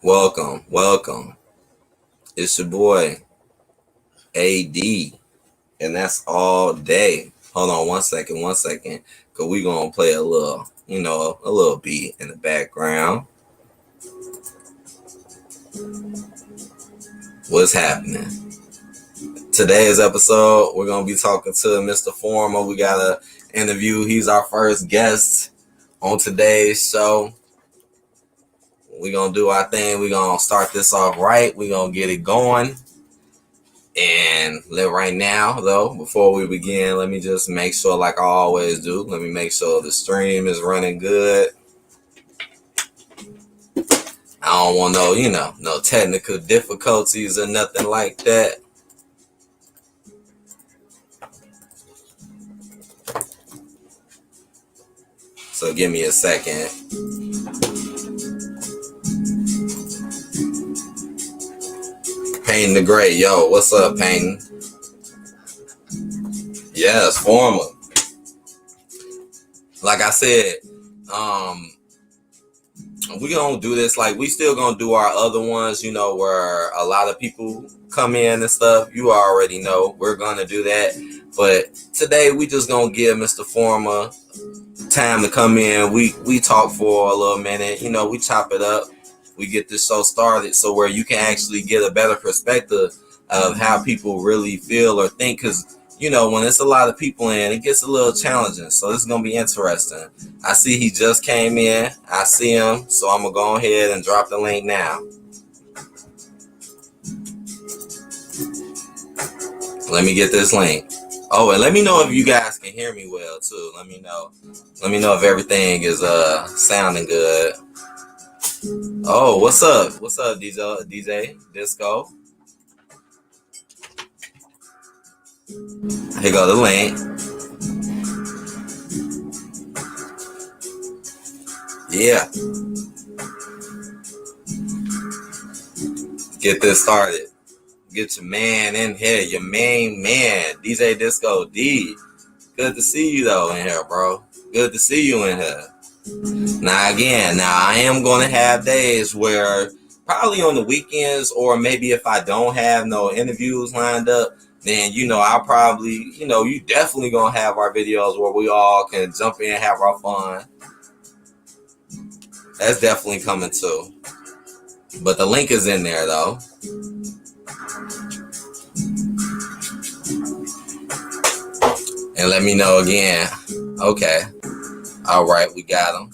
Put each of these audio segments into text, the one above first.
Welcome. It's your boy AD, and that's all day. Hold on one second, cause we gonna play a little beat in the background. What's happening? Today's episode, we're gonna be talking to Mr.Forma. We got a interview. He's our first guest on today's show. We're gonna do our thing. We're gonna start this off right. We're gonna get it going. And right now, though, before we begin, let me just make sure, like I always do, let me make sure the stream is running good. I don't want no technical difficulties or nothing like that. So give me a second. Payne the Great, yo, what's up, Payne? Yes, Forma. Like I said, we gonna do this. Like, we still gonna do our other ones, where a lot of people come in and stuff. You already know we're gonna do that. But today we just gonna give Mr.Forma time to come in. We talk for a little minute. We chop it up. We get this show started so where you can actually get a better perspective of how people really feel or think. Because when it's a lot of people in, it gets a little challenging. So this is going to be interesting. I see he just came in. I see him. So I'm going to go ahead and drop the link now. Let me get this link. Oh, and let me know if you guys can hear me well, too. Let me know. Let me know if everything is sounding good. Oh, what's up? What's up, DJ Disco? Here go the link. Yeah. Get this started. Get your man in here, your main man, DJ Disco D. Good to see you though in here, bro. Good to see you in here. Now I am going to have days where probably on the weekends, or maybe if I don't have no interviews lined up, then, I'll probably, you definitely going to have our videos where we all can jump in and have our fun. That's definitely coming too. But the link is in there though. And let me know again. Okay. All right, we got him.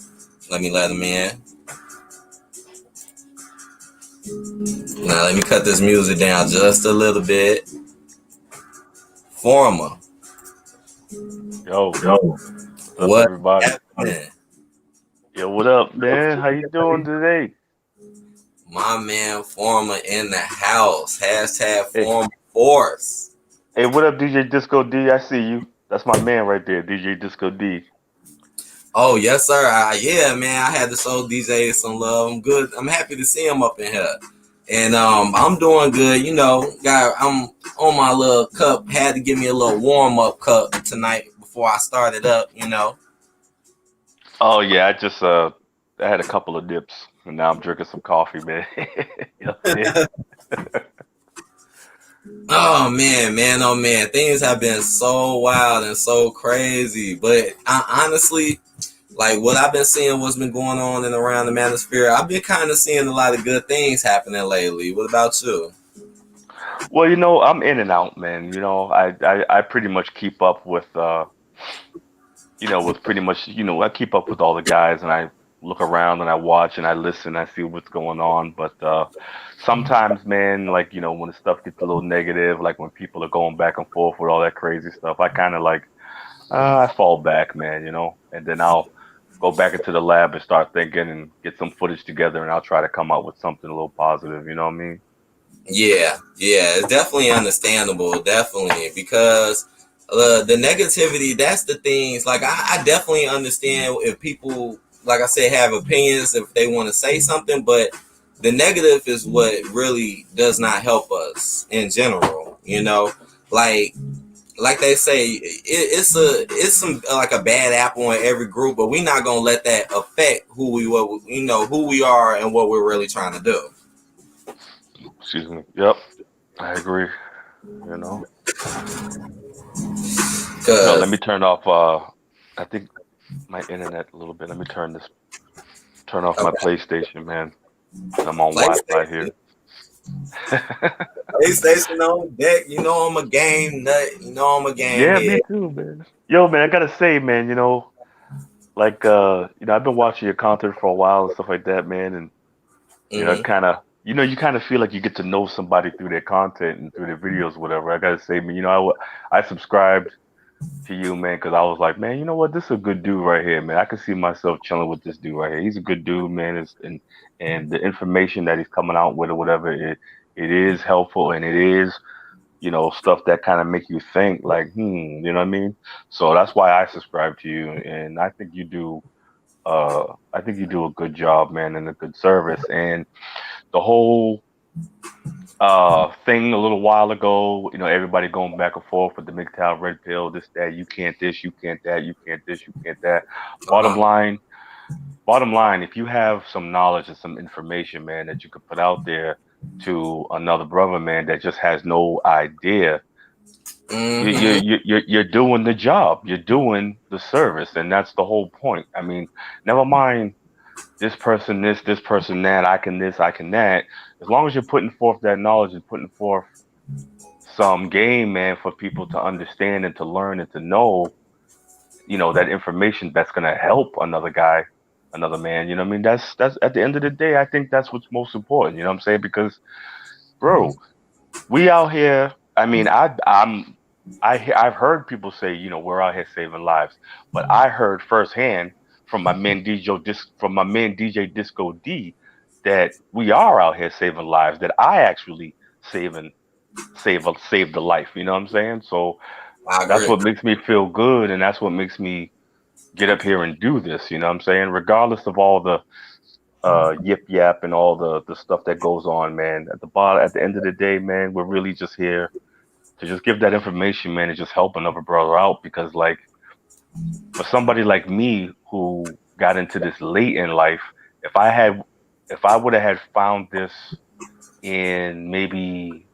Let me let him in. Now let me cut this music down just a little bit. Forma. Yo. What's up, everybody? Happening? Yo, what up, man? How you doing today? My man Forma in the house. Hashtag Forma Force. Hey, what up, DJ Disco D? I see you. That's my man right there, DJ Disco D. Oh, yes, sir. Yeah, man. I had to show DJ some love. I'm good. I'm happy to see him up in here. And I'm doing good. I'm on my little cup. Had to give me a little warm-up cup tonight before I started up, Oh yeah, I had a couple of dips, and now I'm drinking some coffee, man. Oh man. Things have been so wild and so crazy. But I honestly, like what I've been seeing, what's been going on and around the manosphere, I've been kind of seeing a lot of good things happening lately. What about you? Well, I'm in and out, man. I pretty much keep up with with pretty much, I keep up with all the guys, and I look around and I watch and I listen, I see what's going on. But sometimes, man, like, when the stuff gets a little negative, like when people are going back and forth with all that crazy stuff, I kind of like, I fall back, man, and then I'll go back into the lab and start thinking and get some footage together, and I'll try to come up with something a little positive, you know what I mean? Yeah, it's definitely understandable, definitely, because the negativity, that's the things, like, I definitely understand if people, like I said, have opinions, if they want to say something, but the negative is what really does not help us in general, like, like they say, it's some like a bad apple in every group, but we're not gonna let that affect who we are and what we're really trying to do. Excuse me. Yep, I agree. You know. Yo, let me Cause turn off. I think my internet a little bit. Let me turn off my okay, PlayStation, man. I'm on Wi-Fi PlayStation, here. PlayStation on deck. You know I'm a game nut. You know I'm a game Yeah, me head. too, man. Yo, man, I gotta say, man, like I've been watching your content for a while and stuff like that, man, and Hmm. kind of, you kind of feel like you get to know somebody through their content and through their videos, whatever. I gotta say, man, I subscribed to you, man, because I was like, man, you know what, this is a good dude right here, man. I can see myself chilling with this dude right here. He's a good dude, man. And the information that he's coming out with or whatever, it is helpful and it is, stuff that kind of make you think like, you know what I mean? So that's why I subscribe to you, and I think you do a good job, man, and a good service. And the whole thing a little while ago, everybody going back and forth with the MGTOW red pill, this, you can't this, you can't that, you can't this, you can't that. Bottom Uh-huh. line, bottom line, if you have some knowledge and some information, man, that you could put out there to another brother, man, that just has no idea, Hmm. you're doing the job, you're doing the service, and that's the whole point. I mean, never mind this person this person that, I can this, I can that. As long as you're putting forth that knowledge and putting forth some game, man, for people to understand and to learn and to know, that information that's gonna help another guy, another man. You know what I mean? That's at the end of the day, I think that's what's most important. You know what I'm saying? Because, bro, we out here. I mean, I've heard people say, we're out here saving lives, but I heard firsthand from my man DJ Disco D, that we are out here saving lives. That I actually saving saved a life. You know what I'm saying? So I that's agree. what makes me feel good, and that's what makes me get up here and do this. You know what I'm saying? Regardless of all the yip yap and all the stuff that goes on, man. At the end of the day, man, we're really just here to just give that information, man, and just help another brother out. Because, like, for somebody like me who got into this late in life, if I had, if I would have had found this in maybe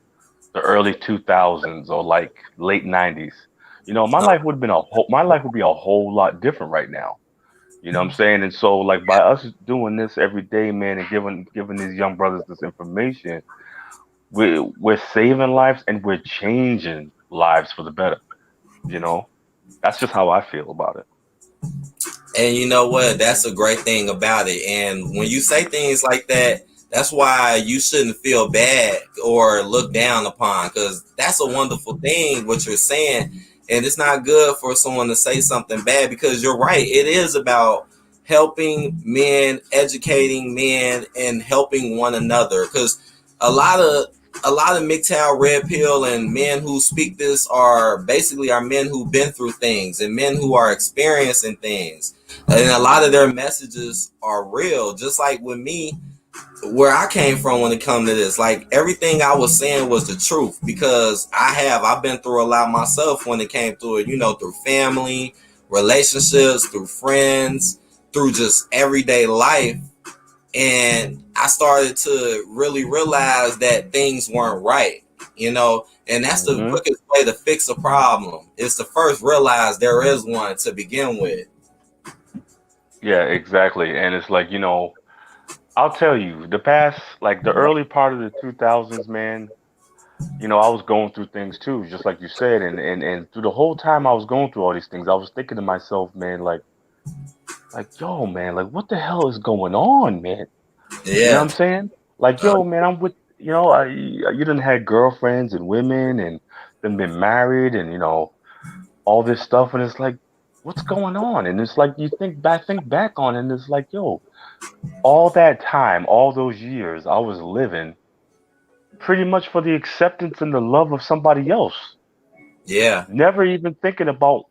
the early 2000s or like late 90s, my life would be a whole lot different right now. You know what I'm saying? And so, like, by us doing this every day, man, and giving these young brothers this information, we're saving lives and we're changing lives for the better. You know, that's just how I feel about it. And you know what? That's a great thing about it. And when you say things like that, that's why you shouldn't feel bad or look down upon, because that's a wonderful thing what you're saying. And it's not good for someone to say something bad, because you're right. It is about helping men, educating men, and helping one another. Because a lot of a lot of MGTOW red pill and men who speak this are basically are men who've been through things and men who are experiencing things, and a lot of their messages are real. Just like with me, where I came from when it comes to this, like everything I was saying was the truth, because I've been through a lot myself when it came to it, through family, relationships, through friends, through just everyday life. And I started to really realize that things weren't right, and that's the Hmm. quickest way to fix a problem, is to first realize there is one to begin with. Yeah, exactly. And it's like, I'll tell you, like the early part of the 2000s, man, I was going through things too, just like you said. And through the whole time I was going through all these things, I was thinking to myself, man, yo, man, like, what the hell is going on, man? You know what Yeah. I'm saying? Like, uh, yo, man, I'm with, you done had girlfriends and women and then been married and, all this stuff. And it's like, what's going on? And it's like, think back on it, and it's like, yo, all that time, all those years, I was living pretty much for the acceptance and the love of somebody else. yeah. Never even thinking about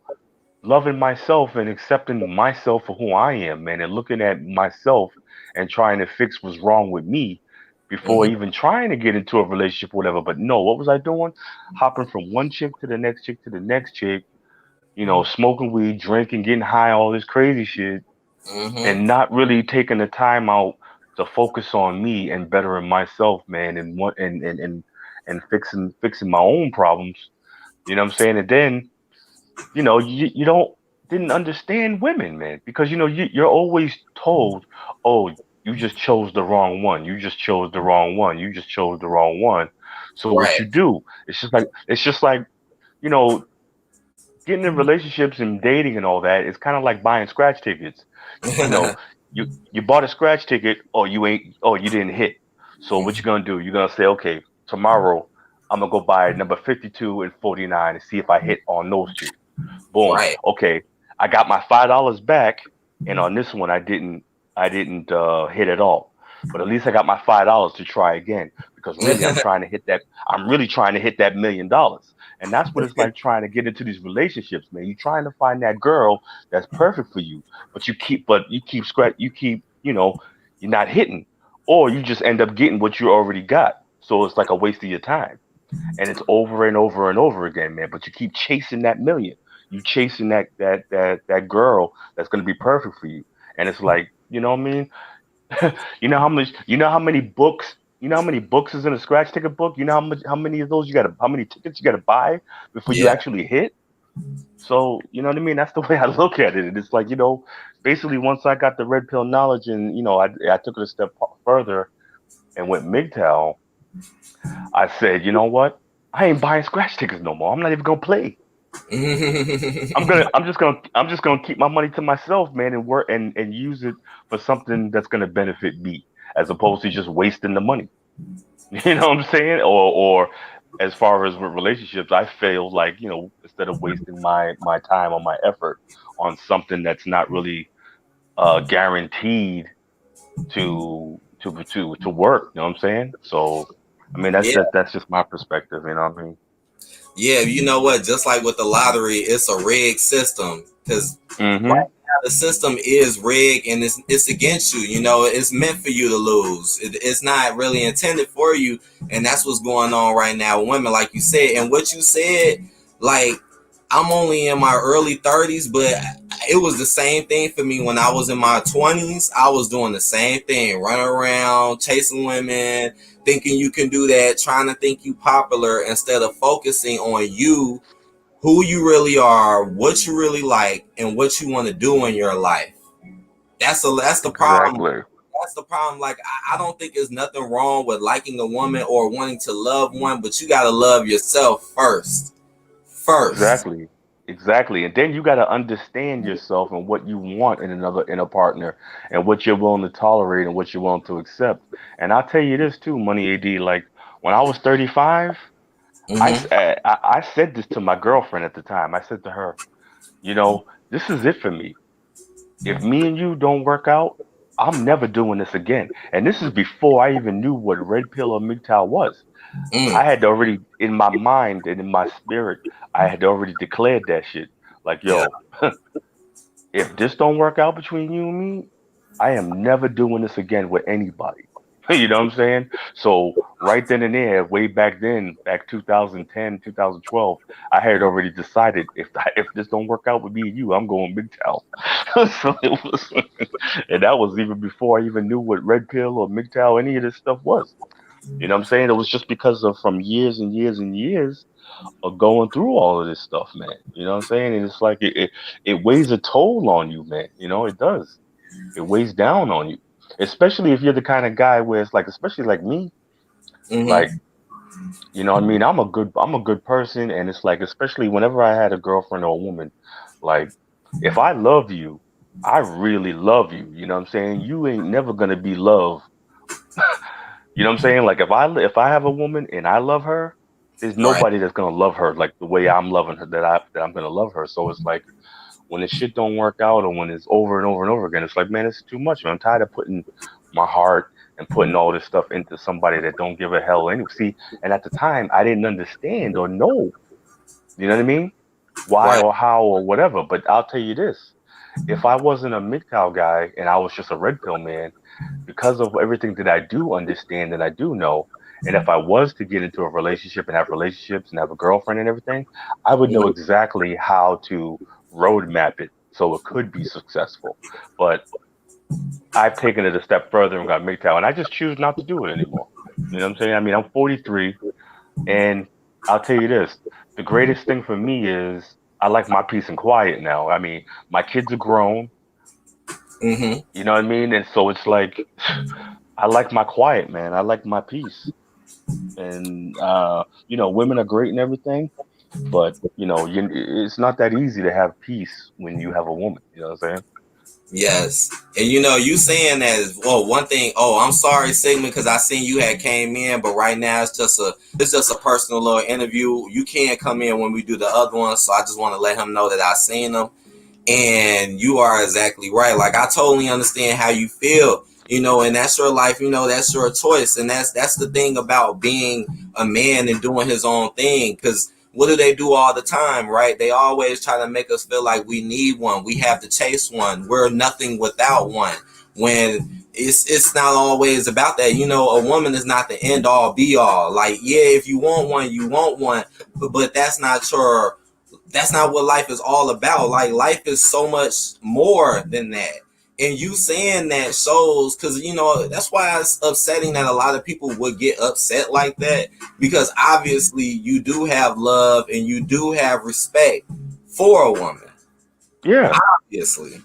loving myself and accepting myself for who I am, man, and looking at myself and trying to fix what's wrong with me, before Mhm. even trying to get into a relationship or whatever. But no, what was I doing? Hopping from one chick to the next chick to the next chick, smoking weed, drinking, getting high, all this crazy shit, Mhm. and not really taking the time out to focus on me and bettering myself, man, and what and fixing my own problems. You know what I'm saying? And then, you don't didn't understand women, man, because you're always told, oh, you just chose the wrong one. You just chose the wrong one. You just chose the wrong one. So what Right. you do, it's just like, you know, getting in relationships and dating and all that is kind of like buying scratch tickets. You know, you bought a scratch ticket, or you didn't hit. So what you gonna do? You're gonna say, okay, tomorrow I'm gonna go buy number 52 and 49 and see if I hit on those two. Boom. Right. Okay, I got my $5 back, and on this one I didn't hit at all. But at least I got my $5 to try again, because really I'm trying to hit that. I'm really trying to hit that $1 million, and that's what it's like trying to get into these relationships, man. You're trying to find that girl that's perfect for you, but you're not hitting, or you just end up getting what you already got. So it's like a waste of your time, and it's over and over and over again, man. But you keep chasing that million. You chasing that girl that's gonna be perfect for you, and it's like, you know what I mean? You know how many books is in a scratch ticket book? You know how many of those how many tickets you gotta buy before you Yeah. actually hit? So, you know what I mean? That's the way I look at it. And it's like, basically once I got the red pill knowledge, and I took it a step further and went MGTOW, I said, you know what? I ain't buying scratch tickets no more. I'm not even gonna play. I'm just gonna keep my money to myself, man, and work and use it for something that's gonna benefit me, as opposed to just wasting the money. You know what I'm saying? Or as far as with relationships, I feel like, instead of wasting my time or my effort on something that's not really guaranteed to work. You know what I'm saying? So, I mean, that's Yeah. that's just my perspective. You know what I mean? Yeah. You know what? Just like with the lottery, it's a rigged system because Mm-hmm. the system is rigged and it's against you. You know, it's meant for you to lose. It's not really intended for you, and that's what's going on right now with women, like you said. And what you said, like I'm only in my early 30s, but it was the same thing for me when I was in my 20s. I was doing the same thing, running around chasing women, thinking you can do that, trying to think you popular instead of focusing on you, who you really are, what you really like, and what you want to do in your life. That's the problem. Exactly. That's the problem. Like I don't think there's nothing wrong with liking a woman or wanting to love one, but you gotta love yourself first. First. Exactly. Exactly. And then you got to understand yourself and what you want in a partner, and what you're willing to tolerate and what you're willing to accept. And I'll tell you this too, Money AD, like when I was 35, Mm-hmm. I said this to my girlfriend at the time. I said to her, this is it for me. If me and you don't work out, I'm never doing this again. And this is before I even knew what red pill or MGTOW was. I Mm. had already, in my mind and in my spirit, I had already declared that shit. Like, Yeah. yo, if this don't work out between you and me, I am never doing this again with anybody. You know what I'm saying? So right then and there, way back then, back 2010, 2012, I had already decided, if this don't work out with me and you, I'm going big towel. So it was, and that was even before I even knew what red pill or MGTOW, any of this stuff was. You know what I'm saying? It was just because of from years and years and years of going through all of this stuff, man. You know what I'm saying? And it's like it weighs a toll on you, man. It does. It weighs down on you, especially if you're the kind of guy where it's like, especially like me, like, Mm-hmm. what I mean. I'm a good person, and it's like, especially whenever I had a girlfriend or a woman, like, if I love you, I really love you. You know what I'm saying? You ain't never gonna be loved. You know what I'm saying? Like, if I have a woman and I love her, there's Right. nobody that's gonna love her like the way I'm loving her, that I'm gonna love her. So it's like, when the shit don't work out, or when it's over and over and over again, it's like, man, it's too much, man. I'm tired of putting my heart and putting all this stuff into somebody that don't give a hell anyway. See, and at the time I didn't understand or know, you know what I mean? Why Right. or how or whatever. But I'll tell you this. If I wasn't a MGTOW guy and I was just a red pill man, because of everything that I do understand and I do know, and if I was to get into a relationship and have relationships and have a girlfriend and everything, I would know Mhm. exactly how to roadmap it so it could be successful. But I've taken it a step further and got MGTOW, and I just choose not to do it anymore. You know what I'm saying? I mean, I'm 43, and I'll tell you this: the greatest thing for me is I like my peace and quiet now. I mean, my kids are grown. Mhm. You know what I mean? And so it's like I like my quiet, man. I like my peace. And women are great and everything, but it's not that easy to have peace when you have a woman. You know what I'm saying? Yes. And you saying that is well one thing. Oh, I'm sorry, Sigmund, because I seen you had came in, but right now it's just a personal little interview. You can't come in when we do the other one, so I just want to let him know that I seen him. And you are exactly right. Like I totally understand how you feel, and that's your life, that's your choice. And that's the thing about being a man and doing his own thing. Because what do they do all the time, right? They always try to make us feel like we need one. We have to chase one. We're nothing without one. When it's not always about that. A woman is not the end all be all. Like, yeah, if you want one, you want one, but that's not what life is all about. Like life is so much more than that. And you saying that shows because that's why it's upsetting that a lot of people would get upset like that because obviously you do have love and you do have respect for a woman. Yeah. Obviously,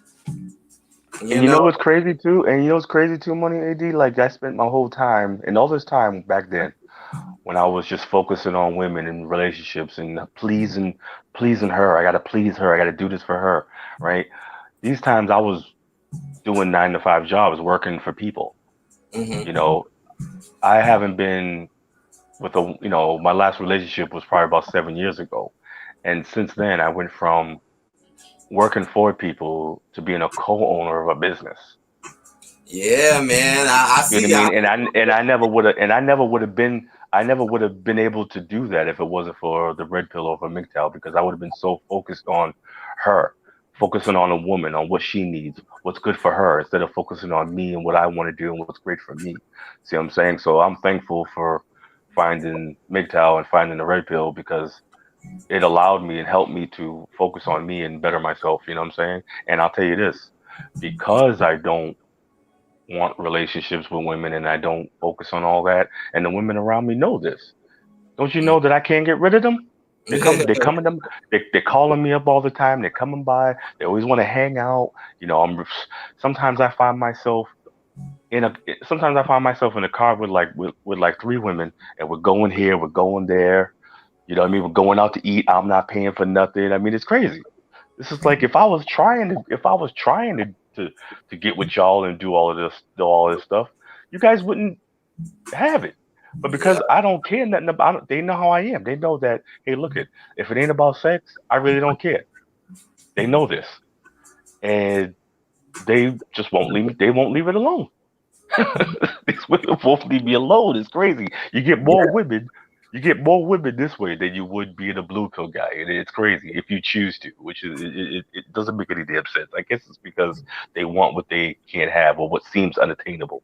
And you you know. know what's crazy too? And you know what's crazy too, Money AD? Like I spent my whole time and all this time back then when I was just focusing on women and relationships and pleasing her. I gotta please her. I gotta do this for her, right? These times I was doing 9 to 5 jobs, working for people. You Hmm. know, I haven't been with my last relationship was probably about 7 years ago. And since then, I went from working for people to being a co-owner of a business. Yeah, man, I You know see. what I mean? And I never would have I never would have been able to do that if it wasn't for the red pill over MGTOW because I would have been so focused on her, focusing on a woman, on what she needs, what's good for her, instead of focusing on me and what I want to do and what's great for me. See what I'm saying? So I'm thankful for finding MGTOW and finding the red pill because it allowed me and helped me to focus on me and better myself. You know what I'm saying? And I'll tell you this, because I don't want relationships with women and I don't focus on all that. And the women around me know this. Don't you know that I can't get rid of them? They coming them, they're calling me up all the time. They're coming by. They always want to hang out. You know, sometimes I find myself sometimes I find myself in a car with like three women and we're going here, we're going there. You know what I mean? We're going out to eat. I'm not paying for nothing. I mean, it's crazy. This is like if I was trying to get with y'all and do all this stuff, you guys wouldn't have it. But Yeah. because I don't care nothing about it, they know how I am. They know that, hey, look it, if it ain't about sex, I really don't care. They know this. And they just won't leave me, they won't leave it alone. These women won't leave me alone. It's crazy. You get more women this way than you would being a blue pill guy, and it's crazy if you choose to, which is it doesn't make any damn sense. I guess it's because they want what they can't have or what seems unattainable.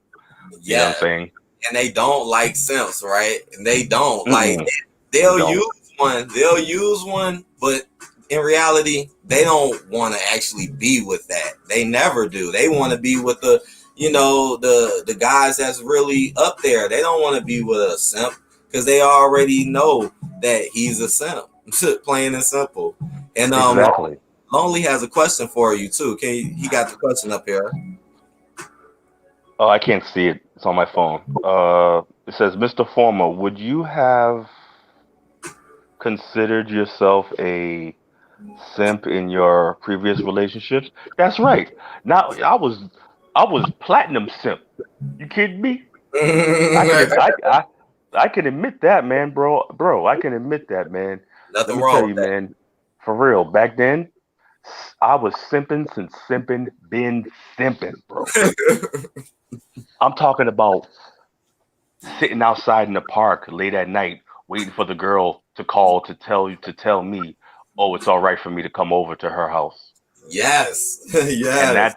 You know what I'm Yeah. saying? And they don't like simps, right? And they don't like Mm-mm, they they'll don't. use one, but in reality, they don't want to actually be with that. They never do. They want to be with the guys that's really up there. They don't want to be with a simp because they already know that he's a simp. Plain and simple. And Exactly. Lonely has a question for you too. He got the question up here. Oh, I can't see it. It's on my phone. It says, Mr. Forma, would you have considered yourself a simp in your previous relationships? That's right. Now I was platinum simp. You kidding me? I can I can admit that, man, bro. Bro, I can admit that, man. Let Nothing me wrong tell with you, man, for real. Back then, I was simping since simping been simping, bro. that. I'm talking about sitting outside in the park late at night, waiting for the girl to call to tell me, oh, it's all right for me to come over to her house. Yes. And Yes.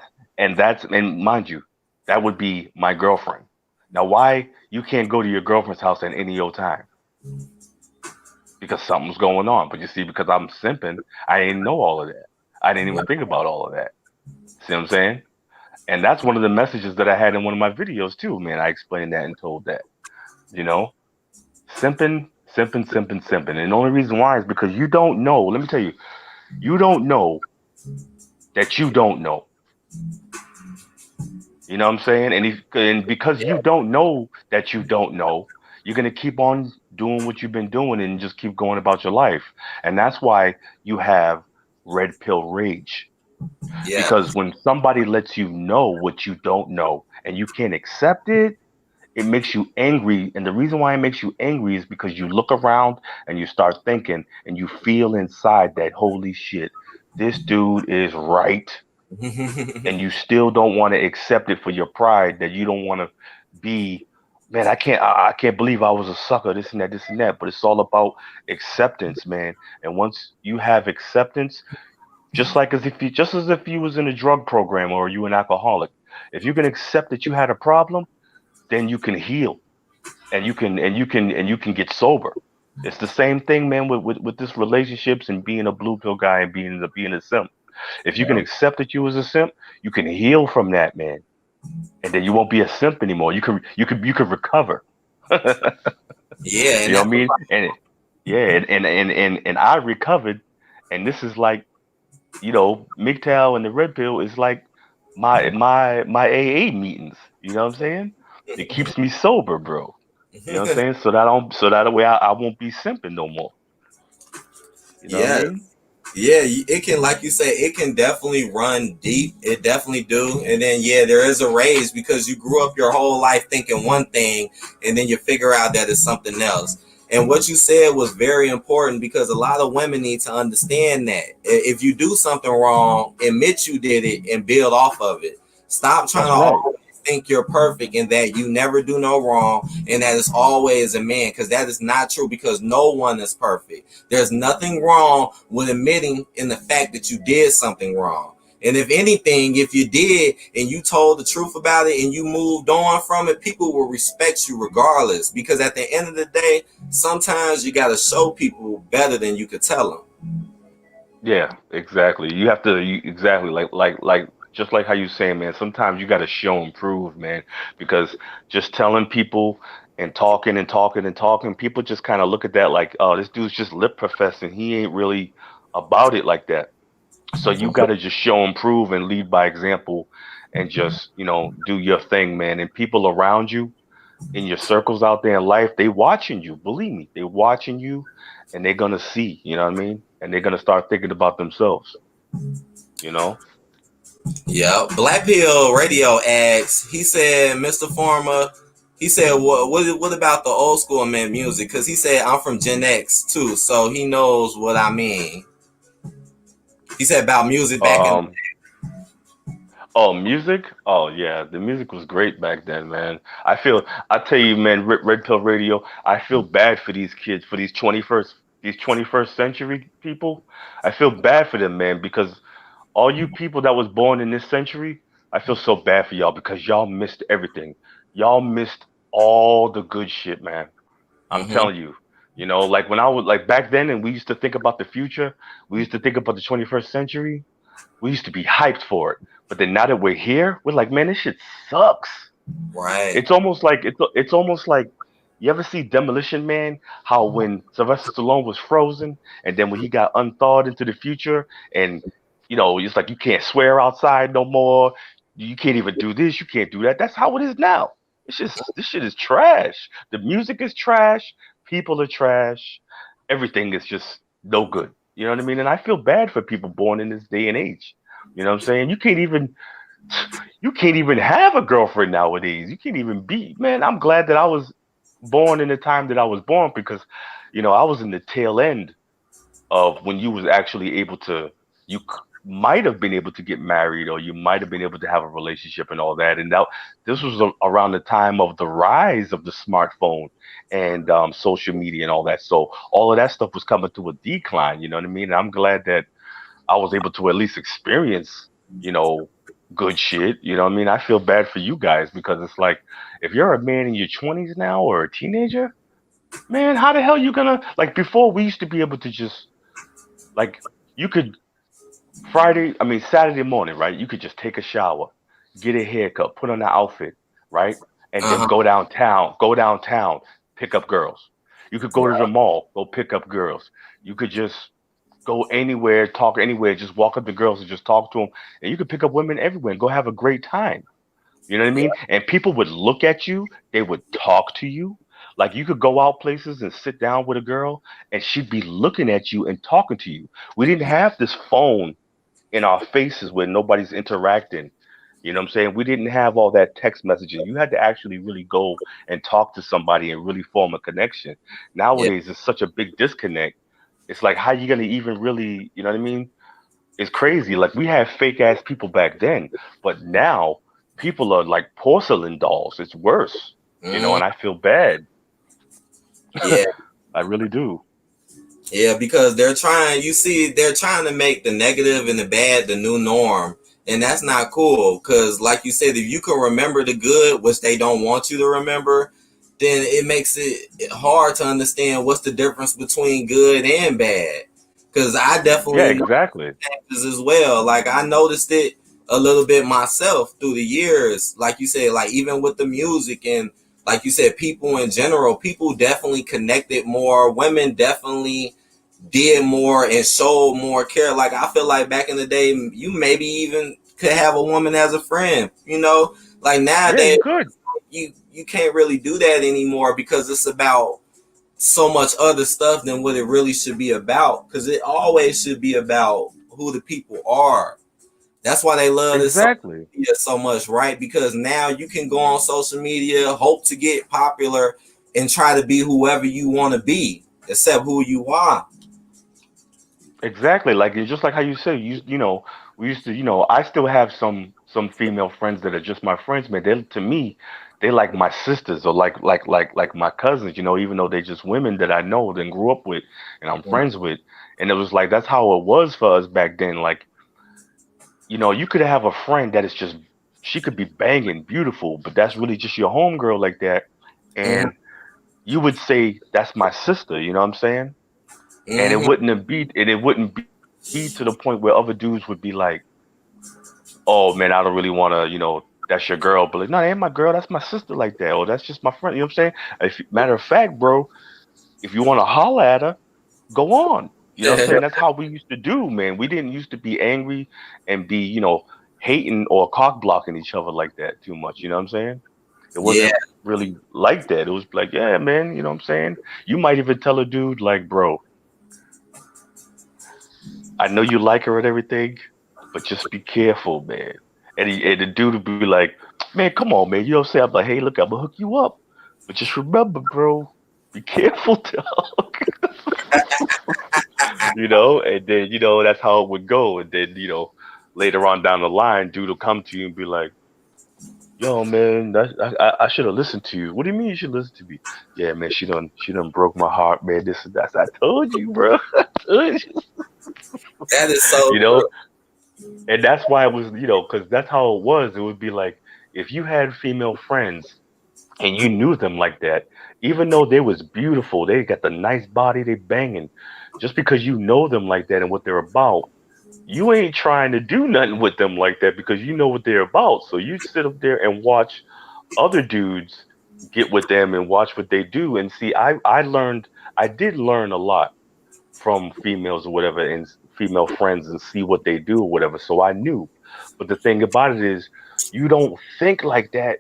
and mind you, that would be my girlfriend. Now, why you can't go to your girlfriend's house at any old time? Because something's going on. But you see, because I'm simping, I didn't know all of that. I didn't even think about all of that. See what I'm saying? And that's one of the messages that I had in one of my videos too, man. I explained that and told that, you know, simping, simping, simping, simping. And the only reason why is because you don't know. Let me tell you, you don't know that you don't know. You know what I'm saying? And because you don't know that you don't know, you're gonna keep on doing what you've been doing and just keep going about your life. And that's why you have red pill rage. Yeah. Because when somebody lets you know what you don't know and you can't accept it, it makes you angry. And the reason why it makes you angry is because you look around and you start thinking and you feel inside that holy shit, this dude is right, and you still don't want to accept it for your pride, that you don't want to be, man, I can't believe I was a sucker, this and that. But it's all about acceptance, man. And once you have acceptance, just as if you was in a drug program or you an alcoholic, if you can accept that you had a problem, then you can heal, and you can get sober. It's the same thing, man, with this relationships and being a blue pill guy and being a simp. If you can accept that you was a simp, you can heal from that, man, and then you won't be a simp anymore. You can recover. Yeah, You and know what that's I mean? And yeah, and I recovered, and this is like, MGTOW and the Red Pill is like my AA meetings. You know what I'm saying? It keeps me sober, bro. You know what I'm saying? So that way I won't be simping no more. You know what I yeah. mean? Yeah, it can, like you say, it can definitely run deep. It definitely do. And then, yeah, there is a raise because you grew up your whole life thinking one thing, and then you figure out that it's something else. And what you said was very important because a lot of women need to understand that if you do something wrong, admit you did it and build off of it. Stop trying That's to right. always think you're perfect and that you never do no wrong and that it's always a man, because that is not true, because no one is perfect. There's nothing wrong with admitting in the fact that you did something wrong. And if anything, if you did and you told the truth about it and you moved on from it, people will respect you regardless. Because at the end of the day, sometimes you got to show people better than you could tell them. Yeah, exactly. You have to exactly like just like how you saying, man. Sometimes you got to show and prove, man, because just telling people and talking and talking and talking, people just kind of look at that like, oh, this dude's just lip professing. He ain't really about it like that. So you got to just show and prove and lead by example, and just, do your thing, man. And people around you in your circles out there in life, they watching you. Believe me, they watching you, and they're gonna see. You know what I mean? And they're gonna start thinking about themselves. You know? Yeah, Black Pill Radio asks. He said, "Mr. Forma." He said, what about the old school man music? Because he said I'm from Gen X too, so he knows what I mean. He said about music back in. Um. Oh, music. Oh yeah, the music was great back then, man. I tell you, man, Red Pill Radio. I feel bad for these kids, for these 21st century people. I feel bad for them, man, because all you people that was born in this century, I feel so bad for y'all because y'all missed everything. Y'all missed all the good shit, man. I'm Mm-hmm. telling you. Like when I was like back then and we used to think about the future, we used to think about the 21st century, we used to be hyped for it. But then now that we're here, we're like, man, this shit sucks. Right. It's almost like you ever see Demolition Man? How when Sylvester Stallone was frozen, and then when he got unthawed into the future, and it's like you can't swear outside no more. You can't even do this. You can't do that. That's how it is now. It's just this shit is trash. The music is trash. People are trash. Everything is just no good. You know what I mean? And I feel bad for people born in this day and age. You know what I'm saying? You can't even have a girlfriend nowadays. You can't even be, man. I'm glad that I was born in the time that I was born because, I was in the tail end of when you was actually able to, might have been able to get married, or you might have been able to have a relationship and all that. And this was around the time of the rise of the smartphone and social media and all that. So all of that stuff was coming to a decline. You know what I mean? And I'm glad that I was able to at least experience, you know, good shit. You know what I mean? I feel bad for you guys because it's like if you're a man in your 20s now or a teenager, man, how the hell you gonna like before we used to be able to just like you could Saturday morning, right? You could just take a shower, get a haircut, put on an outfit, right? And then Uh-huh. go downtown, pick up girls. You could go to the Yeah. mall, go pick up girls. You could just go anywhere, talk anywhere, just walk up to girls and just talk to them. And you could pick up women everywhere and go have a great time. You know what I mean? And people would look at you, they would talk to you. Like you could go out places and sit down with a girl and she'd be looking at you and talking to you. We didn't have this phone in our faces where nobody's interacting. You know what I'm saying? We didn't have all that text messaging. You had to actually really go and talk to somebody and really form a connection. Yeah. Nowadays, it's such a big disconnect. It's like, how you gonna even really, you know what I mean? It's crazy. Like we had fake ass people back then, but now people are like porcelain dolls. It's worse, you know, Mm, and I feel bad. yeah. I really do. Yeah, because they're trying to make the negative and the bad the new norm. And that's not cool. Because, like you said, if you can remember the good, which they don't want you to remember, then it makes it hard to understand what's the difference between good and bad. Because I Yeah, definitely exactly. changes as well. Like I noticed it a little bit myself through the years. Like you said, like even with the music and like you said, people in general, people definitely connected more. Women definitely did more and showed more care. Like I feel like back in the day, you maybe even could have a woman as a friend. You know, like Yeah, you nowadays, could. you can't really do that anymore because it's about so much other stuff than what it really should be about. Because it always should be about who the people are. That's why they love this social Exactly. media so much, right? Because now you can go on social media, hope to get popular, and try to be whoever you want to be, except who you are. Exactly. Like it's just like how you said, you know, we used to, you know, I still have some female friends that are just my friends, man. They to me, they like my sisters or like my cousins, you know, even though they're just women that I know and grew up with and I'm friends with. And it was like that's how it was for us back then. Like, you know, you could have a friend that is just she could be banging, beautiful, but that's really just your homegirl like that. Mm-hmm. And you would say that's my sister, you know what I'm saying? And Mm-hmm. it wouldn't be to the point where other dudes would be like, "Oh man, I don't really want to, you know, that's your girl," but like, no, that ain't my girl, that's my sister like that, or that's just my friend. You know what I'm saying? Matter of fact, bro, if you want to holler at her, go on. You know what I'm saying? That's how we used to do, man. We didn't used to be angry and be, you know, hating or cock blocking each other like that too much. You know what I'm saying? It Yeah. wasn't really like that. It was like, yeah, man, you know what I'm saying? You might even tell a dude like, bro, I know you like her and everything, but just be careful, man. And the dude would be like, man, come on, man. You know what I'm saying? I'm like, hey, look, I'm gonna hook you up. But just remember, bro, be careful, dog. You know, and then, you know, that's how it would go. And then, you know, later on down the line, dude will come to you and be like, yo, man, I should have listened to you. What do you mean you should listen to me? Yeah, man, she done broke my heart, man. This and that. I told you, bro. I told you. That is so You know, true. and that's why it was, you know, because that's how it was. It would be like if you had female friends and you knew them like that, even though they was beautiful, they got the nice body, they banging, just because you know them like that and what they're about, you ain't trying to do nothing with them like that because you know what they're about. So you sit up there and watch other dudes get with them and watch what they do and see. I did learn a lot from females or whatever and female friends and see what they do or whatever. So I knew. But the thing about it is, you don't think like that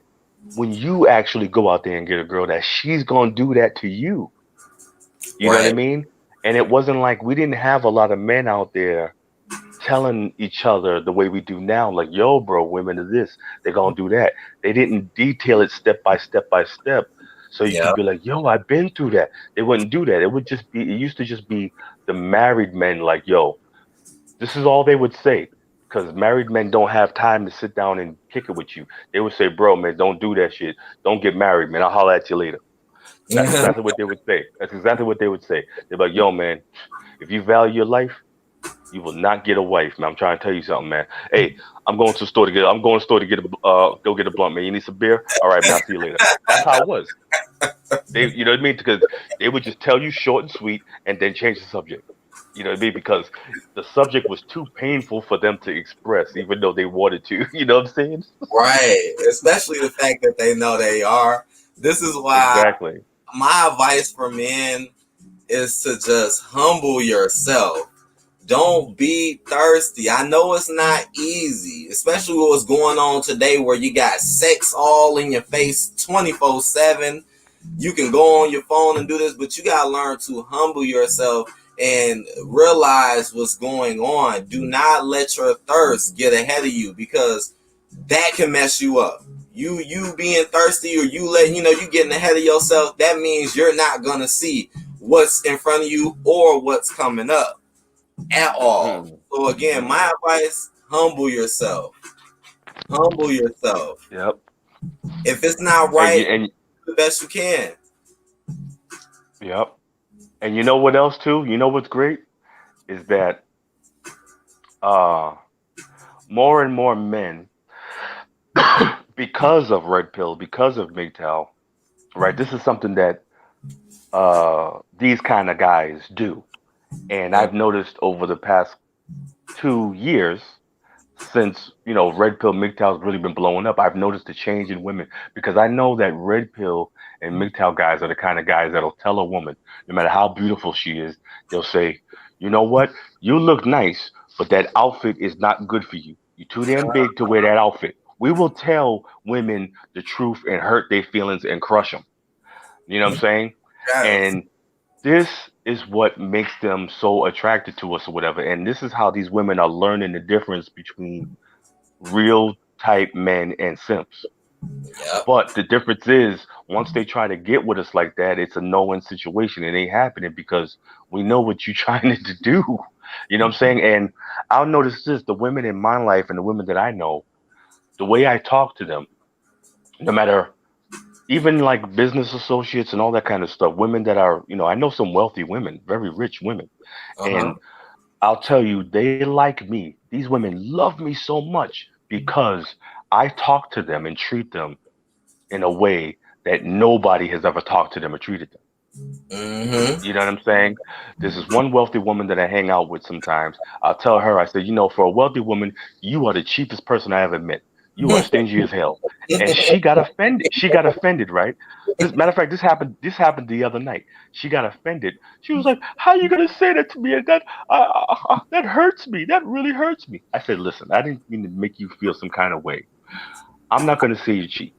when you actually go out there and get a girl that she's gonna do that to you. You know what I Right. mean? And it wasn't like we didn't have a lot of men out there telling each other the way we do now, like, yo, bro, women are this, they're gonna do that. They didn't detail it step by step by step. So you Yeah. could be like, yo, I've been through that. They wouldn't do that. It used to just be the married men, like, yo, this is all they would say. Because married men don't have time to sit down and kick it with you. They would say, bro, man, don't do that shit. Don't get married, man. I'll holler at you later. That's exactly what they would say. That's exactly what they would say. They're like, yo, man, if you value your life, You will not get a wife, man. I'm trying to tell you something, man. Hey, I'm going to the store to get. I'm going to the store to get a go get a blunt, man. You need some beer? All right, man. I'll see you later. That's how it was. They, you know what I mean? Because they would just tell you short and sweet, and then change the subject. You know what I mean? Because the subject was too painful for them to express, even though they wanted to. You know what I'm saying? Right. Especially the fact that they know they are. This is why Exactly. my advice for men is to just humble yourself. Don't be thirsty. I know it's not easy, especially with what's going on today where you got sex all in your face 24/7. You can go on your phone and do this, but you got to learn to humble yourself and realize what's going on. Do not let your thirst get ahead of you, because that can mess you up. You being thirsty, or you letting, you getting ahead of yourself, that means you're not going to see what's in front of you or what's coming up at all. Mm, So again, mm. my advice: humble yourself. Humble yourself. Yep. If it's not And you right, and do the best you can. yep. And you know what else too? You know what's great is that uh more and more men, because of Red Pill, because of MGTOW, right? This is something that these kind of guys do. And Mm, I've noticed over the past 2 years, since Red Pill MGTOW has really been blowing up, I've noticed a change in women because I know that Red Pill and MGTOW guys are the kind of guys that'll tell a woman, no matter how beautiful she is, they'll say, you know what, you look nice, but that outfit is not good for you. You're too damn big to wear that outfit. We will tell women the truth and hurt their feelings and crush them. You know what I'm saying? yes. And this is what makes them so attracted to us or whatever. And this is how these women are learning the difference between real type men and simps. Yep. But the difference is once they try to get with us like that, it's a no-win situation. It ain't happening because we know what you're trying to do. You know what I'm saying? And I'll notice this, the women in my life and the women that I know, the way I talk to them, no matter even like business associates and all that kind of stuff, women that are, I know some wealthy women, very rich women. Uh-huh. And I'll tell you, they like me. These women love me so much because I talk to them and treat them in a way that nobody has ever talked to them or treated them. Mm-hmm. You know what I'm saying? This is one wealthy woman that I hang out with sometimes. I'll tell her, I say, for a wealthy woman, you are the cheapest person I ever met. You are stingy as hell. And she got offended. She got offended, right? This matter of fact, this happened the other night. She got offended. She was like, "How you gonna say that to me? And that hurts me. That really hurts me." I said, "Listen, I didn't mean to make you feel some kind of way. I'm not gonna say you're cheap.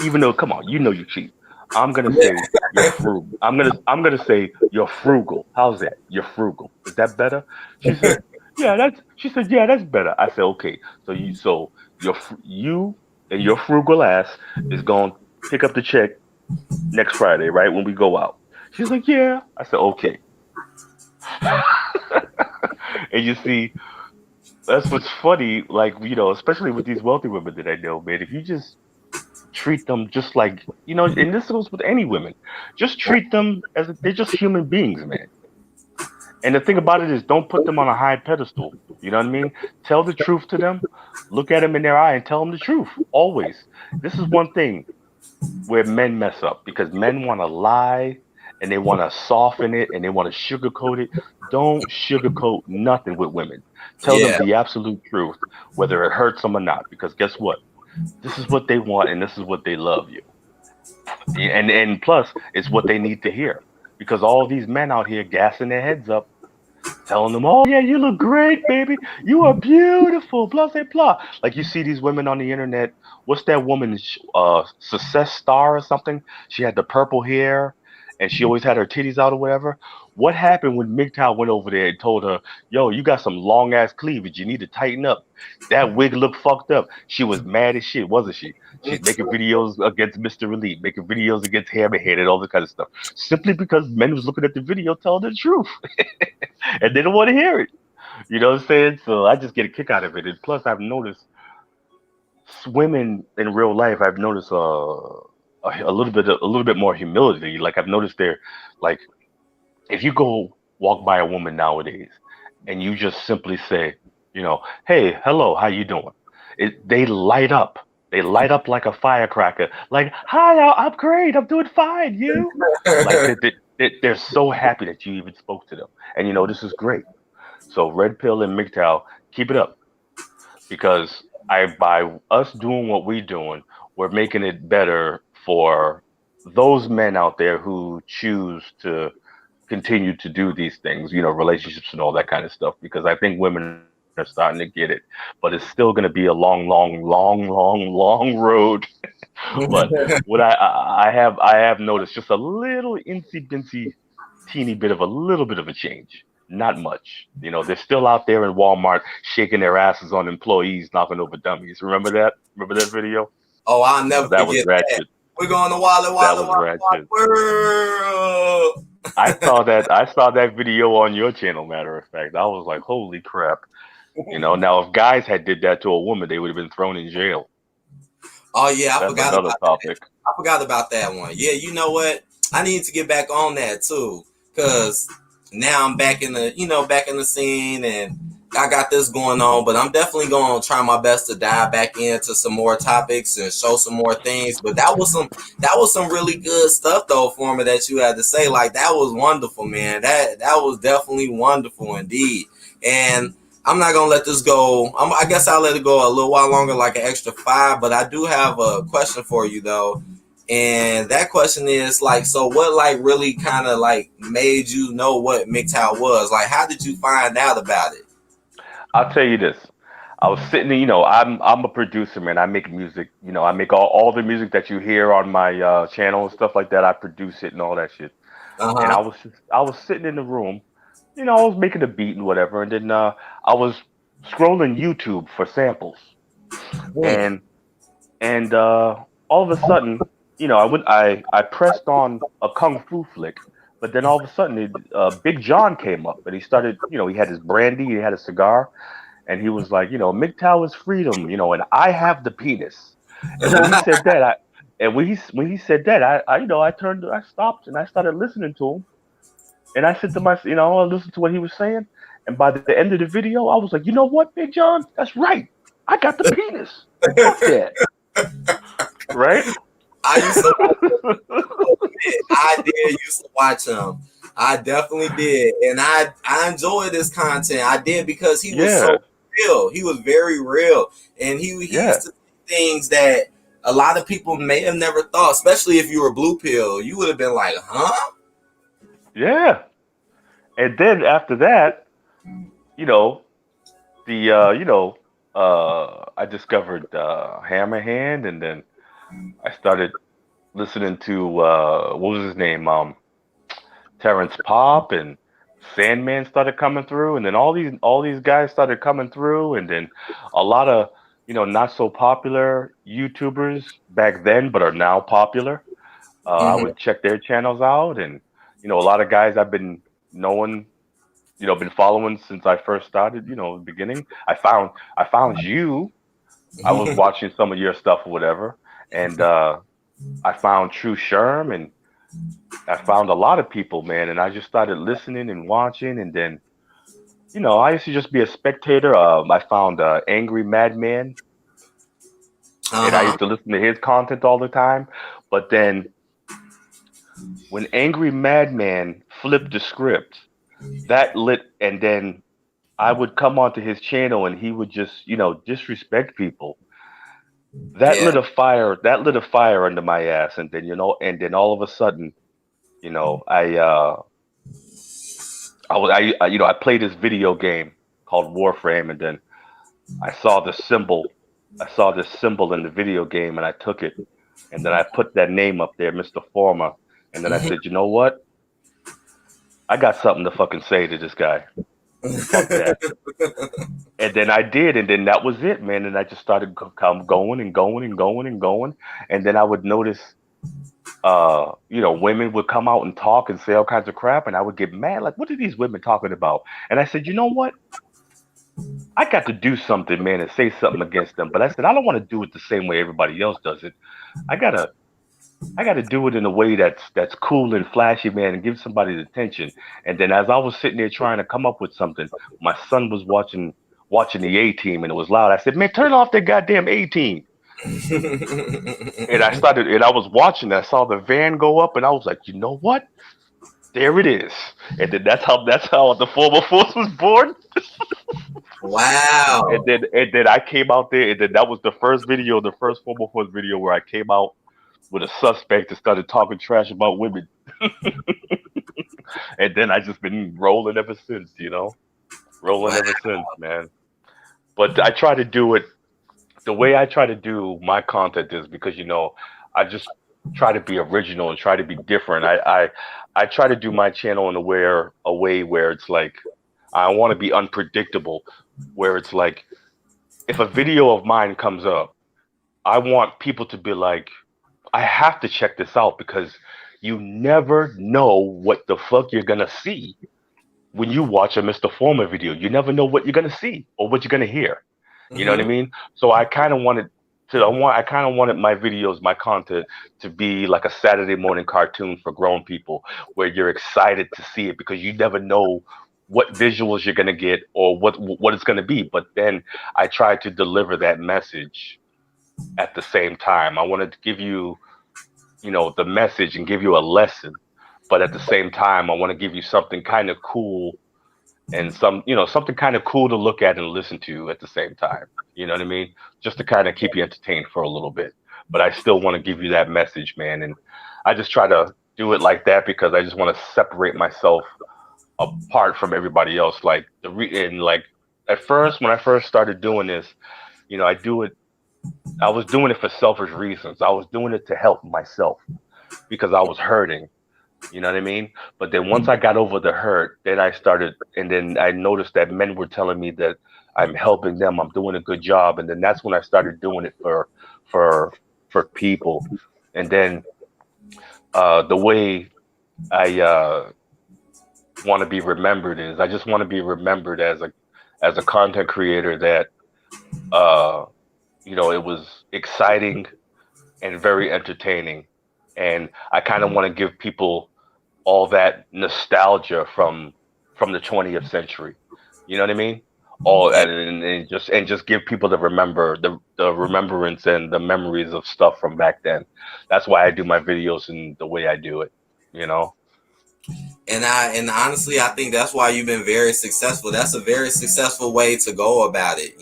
Even though, come on, you know you cheap. I'm gonna say you're frugal. I'm gonna say you're frugal. How's that? You're frugal. Is that better? She said, yeah, that's. She said, yeah, that's better. I said, okay. So you and your frugal ass is going to pick up the check next Friday, right? When we go out. She's like, yeah. I said, okay. And you see, that's what's funny. Like, especially with these wealthy women that I know, man. If you just treat them just like and this goes with any women, just treat them as they're just human beings, man. And the thing about it is, don't put them on a high pedestal. You know what I mean? Tell the truth to them. Look at them in their eye and tell them the truth always. This is one thing where men mess up because men want to lie and they want to soften it and they want to sugarcoat it. Don't sugarcoat nothing with women. Tell them Yeah. the absolute truth, whether it hurts them or not, because guess what, this is what they want and this is what they love you. And plus, it's what they need to hear because all these men out here gassing their heads up, telling them, "Oh yeah, you look great, baby. You are beautiful." Blah blah blah. Like you see these women on the internet. What's that woman? Success Star or something? She had the purple hair, and she always had her titties out or whatever. What happened when MGTOW went over there and told her, "Yo, you got some long ass cleavage. You need to tighten up. That wig looked fucked up." She was mad as shit, wasn't she? She's making videos against Mr. Elite, making videos against Hammerhead and all this kind of stuff, simply because men was looking at the video telling the truth and they don't want to hear it. You know what I'm saying? So I just get a kick out of it. And plus, I've noticed women in real life. I've noticed a little bit more humility. Like I've noticed they're like, if you go walk by a woman nowadays, and you just simply say, hey, hello, how you doing? They light up. They light up like a firecracker. Like, hi, I'm great. I'm doing fine. You? Like they're so happy that you even spoke to them. And this is great. So Red Pill and MGTOW, keep it up because by us doing what we're doing, we're making it better for those men out there who choose to continue to do these things, relationships and all that kind of stuff, because I think women are starting to get it, but it's still going to be a long, long, long, long, long road. But what I have noticed just a little insy bincy teeny bit of a little bit of a change. Not much. They're still out there in Walmart shaking their asses on employees, knocking over dummies. Remember that? Remember that video? Oh, I'll never That was forget that. ratchet. We're going to Walla That Walla was Walla Walla ratchet. World. I saw that video on your channel, matter of fact. I was like, holy crap. Now if guys had did that to a woman, they would have been thrown in jail. Oh yeah, I That's forgot another about that. topic. I forgot about that one. Yeah, you know what? I need to get back on that too, cause now I'm back in the back in the scene and I got this going on. But I'm definitely gonna try my best to dive back into some more topics and show some more things. But that was some really good stuff though, Former, that you had to say. Like that was wonderful, man. That was definitely wonderful indeed. And I'm not gonna let this go. I guess I'll let it go a little while longer, like an extra 5. But I do have a question for you though, and that question is like, so what like really kind of like made you know what MGTOW was? Like, how did you find out about it? I'll tell you this. I was sitting there, I'm a producer, man. I make music. I make all the music that you hear on my channel and stuff like that. I produce it and all that shit. Uh And I huh. was I was sitting in the room, I was making a beat and whatever, and then I was scrolling YouTube for samples. Mm. And all of a sudden, I pressed on a kung fu flick, but then all of a sudden, Big John came up and he started, he had his brandy, he had a cigar, and he was like, MGTOW is freedom, and I have the penis. And when he said that, when he said that, I stopped and I started listening to him, and I said to myself, I listened to what he was saying, and by the end of the video, I was like, you know what, Big John, that's right, I got the penis. Fuck that, right? I used to watch him. I did used to watch him. I definitely did, and I enjoyed this content. I did because he was Yeah, so real. He was very real, and he yeah, used to say things that a lot of people may have never thought. Especially if you were blue pill, you would have been like, "Huh?" yeah. And then after that, you know, I discovered Hammerhand, and then I started listening to what was his name, Terrence Pop, and Sandman started coming through, and then all these guys started coming through, and then a lot of not so popular YouTubers back then, but are now popular. I Hmm. would check their channels out, and a lot of guys I've been knowing, been following since I first started. The beginning. I found you. I was watching some of your stuff or whatever, and I found True Sherm, and I found a lot of people, man, and I just started listening and watching, and then I used to just be a spectator. I found Angry Madman, Uh and I huh. used to listen to his content all the time. But then when Angry Madman flipped the script, that lit, and then I would come onto his channel and he would just, disrespect people. That Yeah. lit a fire. That lit a fire under my ass, and then all of a sudden, you know, I played this video game called Warframe, and then I saw the symbol. I saw this symbol in the video game, and I took it, and then I put that name up there, Mr. Forma, and then I said, you know what? I got something to fucking say to this guy. Fuck that. And then I did, and then that was it, man. And I just started come going and going and going and going, and then I would notice, women would come out and talk and say all kinds of crap, and I would get mad, like, what are these women talking about? And I said, you know what? I got to do something, man, and say something against them. But I said, I don't want to do it the same way everybody else does it. I gotta I got to do it in a way that's cool and flashy, man, and give somebody the attention. And then as I was sitting there trying to come up with something, my son was watching the A Team, and it was loud. I said, "Man, turn off that goddamn A Team." And I was watching. I saw the van go up, and I was like, you know what? There it is. And then that's how the Former Force was born. Wow. And then I came out there, and then that was the first video, the first Former Force video where I came out with a suspect and started talking trash about women. And then I just been rolling ever since, rolling Wow. ever since, man. But I try to do it the way I try to do my content is because I just try to be original and try to be different. I try to do my channel in a way where it's like I want to be unpredictable, where it's like if a video of mine comes up, I want people to be like, I have to check this out because you never know what the fuck you're gonna see when you watch a Mr. Forma video. You never know what you're gonna see or what you're gonna hear. You know what I Hmm. mean? So I kind of wanted my videos, my content to be like a Saturday morning cartoon for grown people, where you're excited to see it because you never know what visuals you're gonna get or what it's gonna be. But then I tried to deliver that message at the same time. I wanted to give you, the message and give you a lesson, but at the same time, I want to give you something kind of cool and something kind of cool to look at and listen to at the same time. You know what I mean? Just to kind of keep you entertained for a little bit. But I still want to give you that message, man. And I just try to do it like that because I just want to separate myself apart from everybody else. Like and like at first, when I first started doing this, I do it. I was doing it for selfish reasons. I was doing it to help myself because I was hurting. You know what I mean? But then once I got over the hurt, then and then I noticed that men were telling me that I'm helping them, I'm doing a good job, and then that's when I started doing it for for people. And then the way I want to be remembered is I just want to be remembered as a content creator that uh, it was exciting and very entertaining, and I kind of want to give people all that nostalgia from the 20th century. You know what I mean? All Yeah. and just give people the remembrance and the memories of stuff from back then. That's why I do my videos in the way I do it. You know? And honestly, I think that's why you've been very successful. That's a very successful way to go about it,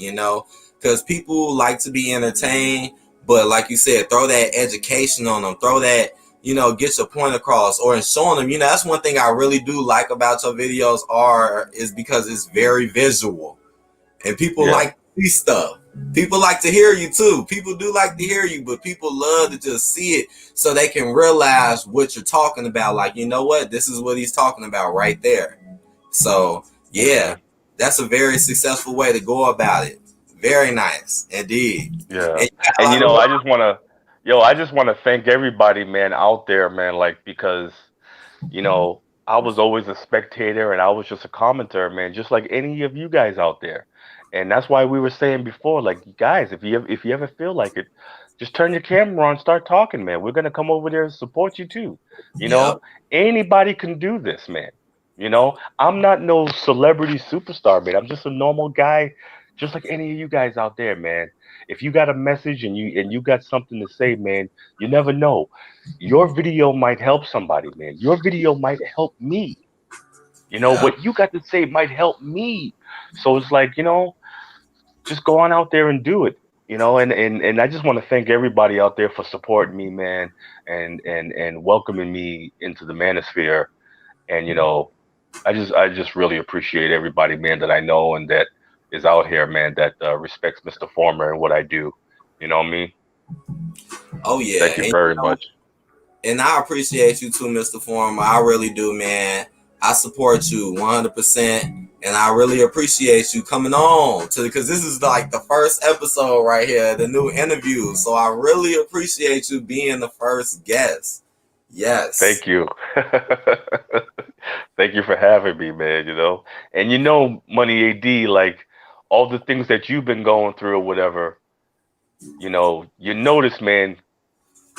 because people like to be entertained, but like you said, throw that education on them, throw that, get your point across, or in showing them, that's one thing I really do like about your videos is because it's very visual. And people Yeah. like to see stuff. People like to hear you too. People do like to hear you, but people love to just see it so they can realize what you're talking about. Like, you know what? This is what he's talking about right there. So, Hmm. yeah, that's a very successful way to go about it. Very nice, indeed. Yeah. And you got a And lot of I work. just wanna I just wanna thank everybody, man, out there, man, like because I was always a spectator and I was just a commenter, man, just like any of you guys out there. And that's why we were saying before, like, guys, if you ever feel like it, just turn your camera on, start talking, man. We're gonna come over there and support you too. You Yep. know, anybody can do this, man. I'm not no celebrity superstar, man. I'm just a normal guy, just like any of you guys out there, man. If you got a message and you got something to say, man, you never know, your video might help somebody, man. Your video might help me. Yep. What you got to say might help me. So it's like, just go on out there and do it. And I just want to thank everybody out there for supporting me, man, and welcoming me into the manosphere. And I just really appreciate everybody, man, that I know and that is out here, man, that respects Mr. Forma and what I do. You know what I mean? Oh, yeah. Thank you very much. And I appreciate you too, Mr. Former. I really do, man. I support you 100%. And I really appreciate you coming on to because this is like the first episode right here, the new interview. So I really appreciate you being the first guest. Yes. Thank you. Thank you for having me, man, And Money AD, like all the things that you've been going through or whatever, you notice, man,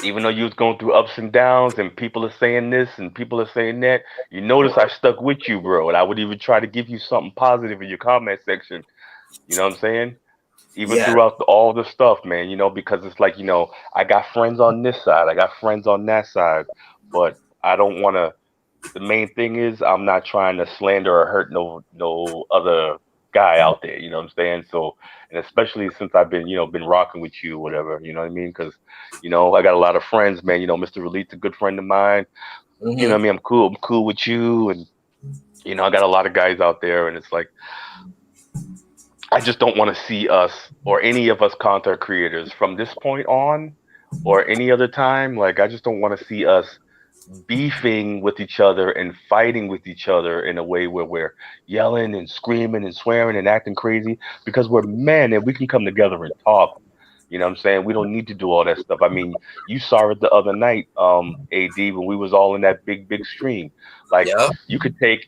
Even though you was going through ups and downs and people are saying this and people are saying that, you notice I stuck with you, bro. And I would even try to give you something positive in your comment section. You know what I'm saying? Even Yeah, throughout all the stuff, man, because it's like, I got friends on this side, I got friends on that side, but I don't want to. The main thing is I'm not trying to slander or hurt no other guy out there. You know what I'm saying? So, and especially since I've been rocking with you, whatever. You know what I mean? Because I got a lot of friends, man. Mr. Relit's a good friend of mine. You know what I hmm, mean? I'm cool with you, and I got a lot of guys out there, and it's like I just don't want to see us or any of us content creators from this point on or any other time. Like, I just don't want to see us beefing with each other and fighting with each other in a way where we're yelling and screaming and swearing and acting crazy because we're men and we can come together and talk. You know what I'm saying? We don't need to do all that stuff. I mean, you saw it the other night, AD, when we was all in that big stream. Like, yeah, you could take,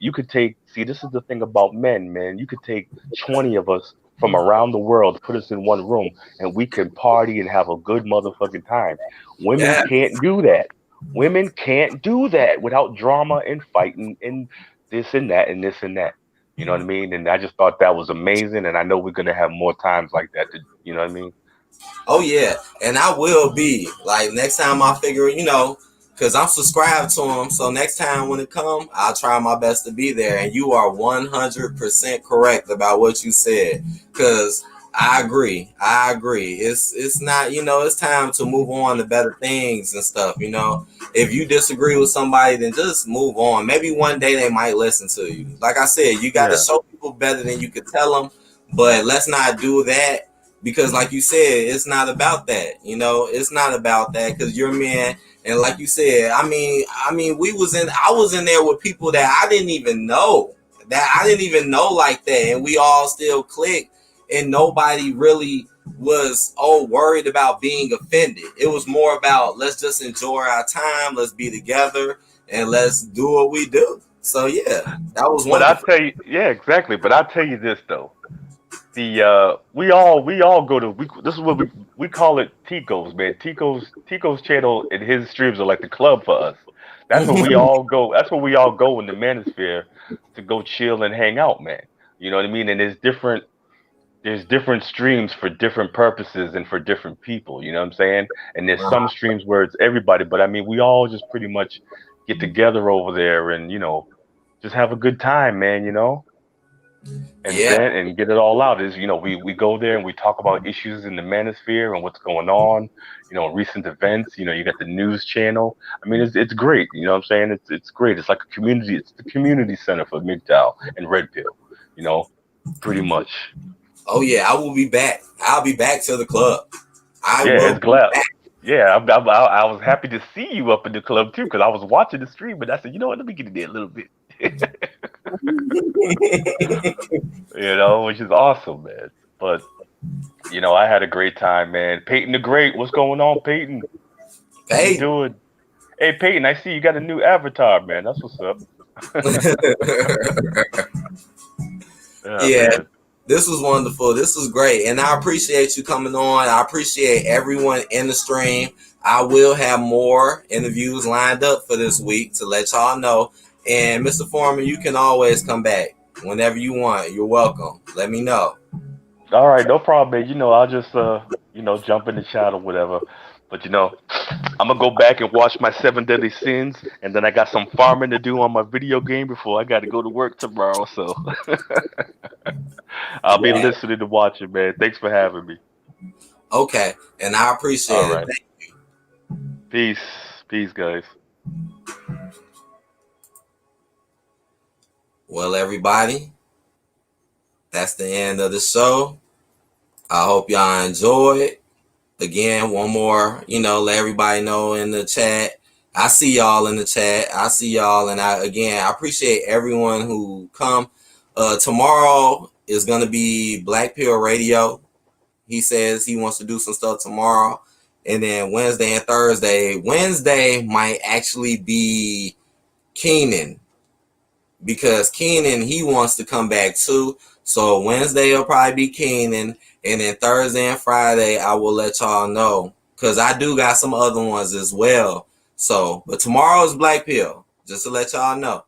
see, this is the thing about men, man. You could take 20 of us from around the world, put us in one room, and we can party and have a good motherfucking time. Women yeah. can't do that. Women can't do that without drama and fighting and this and that and this and that. You know what I mean? And I just thought that was amazing. And I know we're gonna have more times like that. You know what I mean? Oh yeah, and I will be like next time I figure, because I'm subscribed to them. So next time when it come, I'll try my best to be there. And you are 100% correct about what you said, because I agree. I agree. It's not, it's time to move on to better things and stuff. If you disagree with somebody, then just move on. Maybe one day they might listen to you. Like I said, you got to Yeah. show people better than you could tell them. But let's not do that because like you said, it's not about that. It's not about that because you're men. And like you said, I mean, I was in there with people that I didn't even know, like that, and we all still clicked, and nobody really was worried about being offended. It was more about let's just enjoy our time, let's be together, and let's do what we do. So yeah, that was But I wonderful. tell you, yeah, exactly. But I tell you this though, we all go to this is what we call it Tico's, man. Tico's channel and his streams are like the club for us. That's where we all go. That's where we all go in the manosphere to go chill and hang out, man. You know what I mean? And there's different streams for different purposes and for different people, you know what I'm saying? And there's some streams where it's everybody, but I mean we all just pretty much get together over there and just have a good time, man. And Yeah. vent and get it all out. Is we go there and we talk about issues in the manosphere and what's going on, recent events. You got the news channel. I mean, it's great. You know what I'm saying? It's great. It's like a community. It's the community center for MGTOW and Red Pill. You know, pretty much. Oh yeah, I will be back. I'll be back to the club. I Yeah, will it's be glad. back. Yeah, I was happy to see you up in the club too because I was watching the stream, but I said, you know what? Let me get in there a little bit. Which is awesome, man. But I had a great time, man. Peyton the Great, what's going on, Peyton? How you Hey. doing? Hey, Peyton, I see you got a new avatar, man. That's what's up. Yeah, Yeah, man. this was wonderful. This was great. And I appreciate you coming on. I appreciate everyone in the stream. I will have more interviews lined up for this week to let y'all know. And Mr. Foreman, you can always come back whenever you want. You're welcome. Let me know. All right, no problem, man. I'll just jump in the chat or whatever. But I'm gonna go back and watch my Seven Deadly Sins, and then I got some farming to do on my video game before I got to go to work tomorrow. So I'll be Yeah. listening to watching, man. Thanks for having me. Okay. And I All appreciate it. right, peace, peace, guys. Well, everybody, that's the end of the show. I hope y'all enjoyed. Again, one more, let everybody know in the chat. I see y'all in the chat. I see y'all, and I appreciate everyone who come. Tomorrow is gonna be Black Pill Radio. He says he wants to do some stuff tomorrow, and then Wednesday and Thursday. Wednesday might actually be Keenan because Keenan he wants to come back too. So Wednesday will probably be Keenan, and then Thursday and Friday I will let y'all know because I do got some other ones as well. So, but tomorrow is Black Pill, just to let y'all know.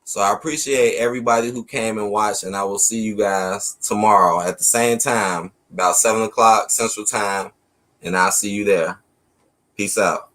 So I appreciate everybody who came and watched, and I will see you guys tomorrow at the same time, about 7 o'clock Central Time, and I'll see you there. Peace out.